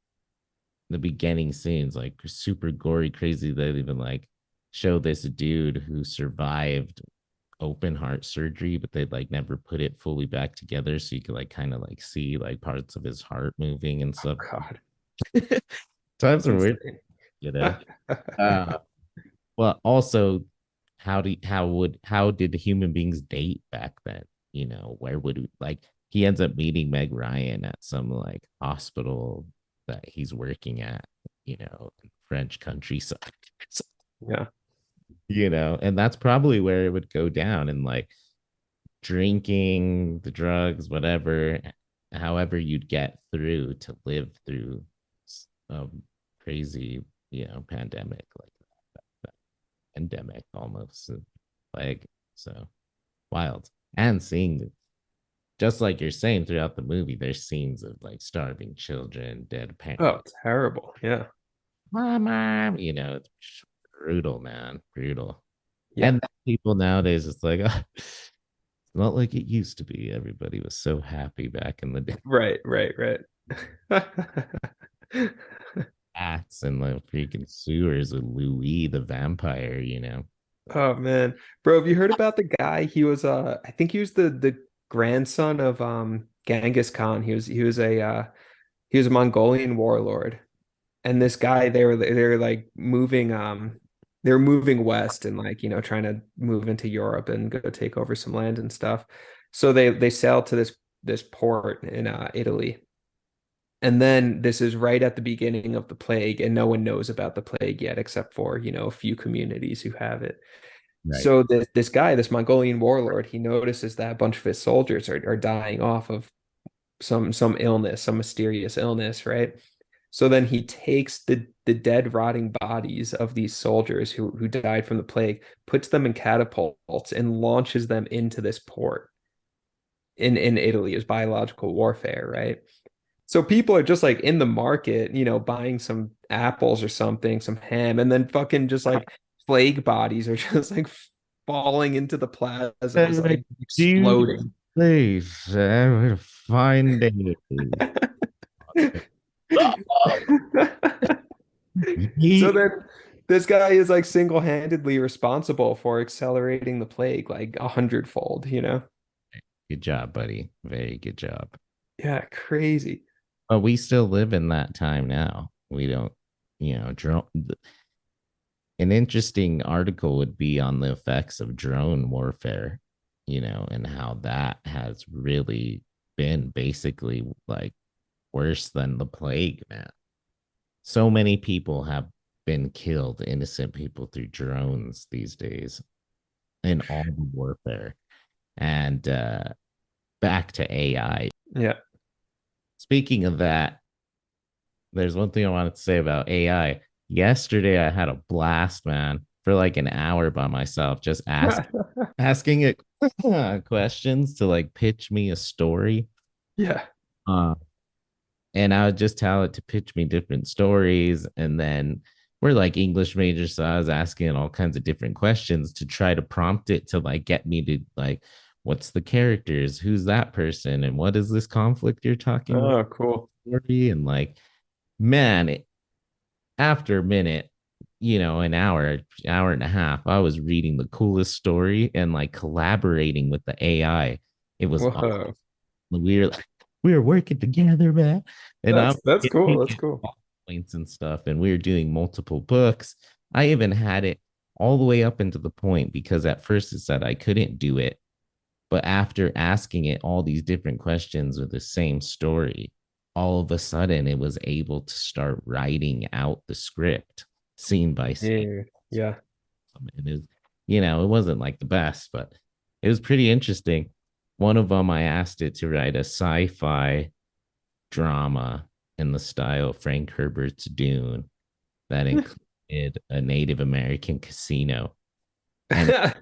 the beginning scenes, like super gory, crazy. They even like show this dude who survived open heart surgery, but they like never put it fully back together, so you could like kind of like see like parts of his heart moving and stuff. God, Times that's are weird, insane. you know. Uh, well, also, how did the human beings date back then? You know, where would we, like he ends up meeting Meg Ryan at some like hospital that he's working at, you know, French countryside. Yeah. You know, and that's probably where it would go down and like drinking, the drugs, whatever, however you'd get through to live through a crazy, you know, pandemic like that endemic almost like so wild. And seeing just like you're saying throughout the movie, there's scenes of like starving children, dead Oh, parents, terrible. Yeah. mom, you know, it's brutal, man, brutal. Yeah. And people nowadays, it's like, it's not like it used to be. Everybody was so happy back in the day. Right, right, right. Bats and the freaking sewers with Louis the vampire, you know. Oh man. Bro, have you heard about the guy? He was I think he was the grandson of Genghis Khan. He was a Mongolian warlord. And this guy, they were like moving they were moving west and like, trying to move into Europe and go take over some land and stuff. So they sailed to this port in Italy. And then this is right at the beginning of the plague, and no one knows about the plague yet, except for, a few communities who have it. Right. So this guy, this Mongolian warlord, he notices that a bunch of his soldiers are dying off of some illness, some mysterious illness, right? So then he takes the dead, rotting bodies of these soldiers who died from the plague, puts them in catapults, and launches them into this port in Italy as biological warfare, right? So people are just like in the market, buying some apples or something, some ham, and then fucking just like plague bodies are just like falling into the plazas, Like, like dude, exploding. please, what a fine day. So He, then this guy is like single-handedly responsible for accelerating the plague like 100-fold. good job, buddy. Very good job. Yeah, crazy. But we still live in that time now. We don't, you know, drone. An interesting article would be on the effects of drone warfare, you know, and how that has really been basically like worse than the plague, man. So many people have been killed, innocent people through drones these days in all the warfare. And back to AI. Yeah. Speaking of that, there's one thing I wanted to say about AI. Yesterday, I had a blast, man, for like an hour by myself, just asking it questions to like pitch me a story. Yeah. Uh, and I would just tell it to pitch me different stories. And then we're like English majors, so I was asking it all kinds of different questions to try to prompt it to like get me to like, what's the characters? Who's that person? And what is this conflict you're talking about? Oh, cool. And like, man, after a minute, you know, an hour, hour and a half, I was reading the coolest story and like collaborating with the AI. It was awesome. Whoa. We were working together, man. And I'm That's cool. That's taking cool. points and stuff, and we were doing multiple books. I even had it all the way up into the point because at first it said I couldn't do it, but after asking it all these different questions with the same story, all of a sudden it was able to start writing out the script scene by scene. Yeah. Yeah. It is, you know, it wasn't like the best, but it was pretty interesting. One of them, I asked it to write a sci-fi drama in the style of Frank Herbert's Dune that included a Native American casino, and it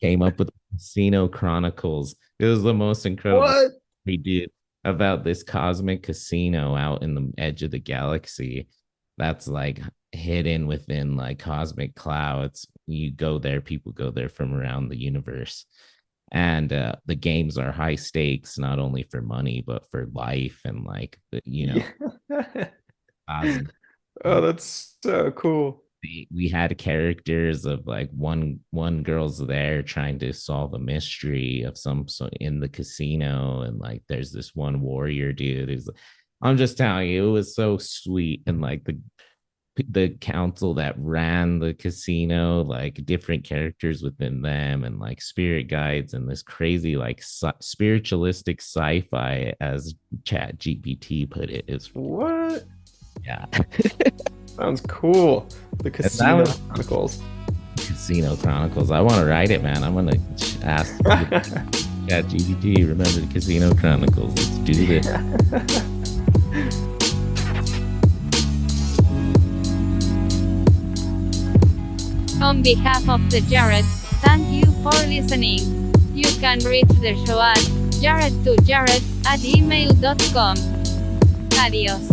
came up with Casino Chronicles. It was the most incredible What? we did about this cosmic casino out in the edge of the galaxy that's like hidden within like cosmic clouds. You go there, people go there from around the universe. And the games are high stakes, not only for money, but for life and like, Yeah. cosmic. Oh, that's so cool. We had characters of like one girl's there trying to solve a mystery of some sort in the casino, and like there's this one warrior dude who's, I'm just telling you, it was so sweet. And like the council that ran the casino, like different characters within them, and like spirit guides, and this crazy like spiritualistic sci-fi, as Chat GPT put it, is What? yeah. Sounds cool. The Casino Chronicles. Casino Chronicles. I want to write it, man. I'm gonna ask Chat GPT. Remember the Casino Chronicles? Let's do this. On behalf of the Jared, thank you for listening. You can reach the show at jared2jared@gmail.com. Adios.